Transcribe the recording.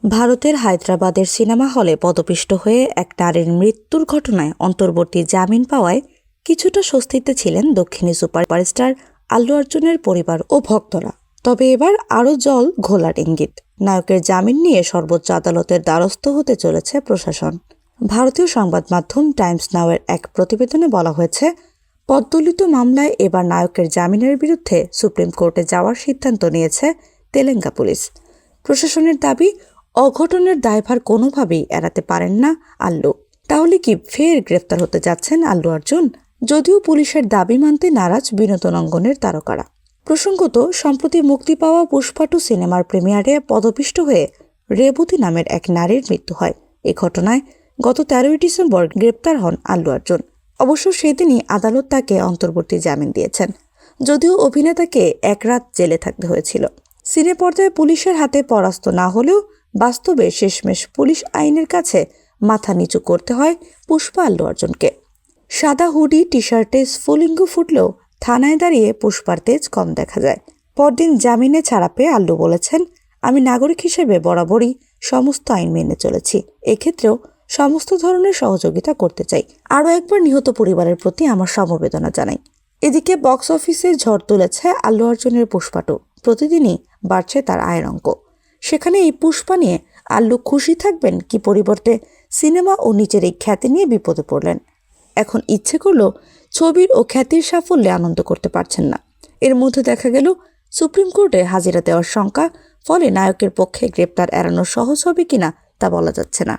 ভারতের হায়দ্রাবাদের সিনেমা হলে পদপিষ্ট হয়ে এক নারীর মৃত্যুর ঘটনায় অন্তর্বর্তী জামিন পাওয়ায় কিছুটা স্বস্তিতে ছিলেন দক্ষিণী সুপারস্টার আল্লু অর্জুনের পরিবার ও ভক্তরা। তবে এবার আরও জল ঘোলার ইঙ্গিত। নায়কের জামিন নিয়ে সর্বোচ্চ আদালতের দ্বারস্থ হতে চলেছে প্রশাসন। ভারতীয় সংবাদ মাধ্যম টাইমস নাওয়ের এক প্রতিবেদনে বলা হয়েছে, পদ্মলিত মামলায় এবার নায়কের জামিনের বিরুদ্ধে সুপ্রিম কোর্টে যাওয়ার সিদ্ধান্ত নিয়েছে তেলেঙ্গা পুলিশ। প্রশাসনের দাবি, অঘটনের দায়ভার কোনোভাবেই এড়াতে পারেন না আল্লু। তাহলে কি ফের গ্রেফতার হতে যাচ্ছেন আল্লু অর্জুন? যদিও পুলিশের দাবি মানতে নারাজ বিনোদন অঙ্গনের তারকারা। প্রসঙ্গত, সম্প্রতি মুক্তি পাওয়া পুষ্পা 2 সিনেমার প্রিমিয়ারে পদপিষ্ট হয়ে রেবতী নামের এক নারীর মৃত্যু হয়। এ ঘটনায় গত 13ই ডিসেম্বর গ্রেপ্তার হন আল্লু অর্জুন। অবশ্য সেদিনই আদালত তাকে অন্তর্বর্তী জামিন দিয়েছেন, যদিও অভিনেতাকে এক রাত জেলে থাকতে হয়েছিল। সিনে পর্দায় পুলিশের হাতে পরাস্ত না হলেও বাস্তবে শেষমেশ পুলিশ আইনের কাছে মাথা নিচু করতে হয় পুষ্পা আল্লু অর্জুনকে। সাদা হুডি টি শার্টে স্ফুলিঙ্গ ফুটলেও থানায় দাঁড়িয়ে পুষ্পার তেজ কম দেখা যায়। পরদিন জামিনে ছাড়া পেয়ে আল্লু বলেছেন, আমি নাগরিক হিসেবে বরাবরই সমস্ত আইন মেনে চলেছি, এক্ষেত্রেও সমস্ত ধরনের সহযোগিতা করতে চাই। আরও একবার নিহত পরিবারের প্রতি আমার সমবেদনা জানাই। এদিকে বক্স অফিসে ঝড় তুলেছে আল্লু অর্জুনের পুষ্পা 2। প্রতিদিনই বাড়ছে তার আয়ের অঙ্ক। সেখানে এই পুষ্পা নিয়ে আল্লু খুশি থাকবেন কি পরিবর্তে সিনেমা ও নিজের এই খ্যাতি নিয়ে বিপদে পড়লেন? এখন ইচ্ছে করলেও ছবির ও খ্যাতির সাফল্যে আনন্দ করতে পারছেন না। এর মধ্যে দেখা গেল সুপ্রিম কোর্টে হাজিরা দেওয়ার শঙ্কা, ফলে নায়কের পক্ষে গ্রেপ্তার এড়ানো সহজ হবে কিনা তা বলা যাচ্ছে না।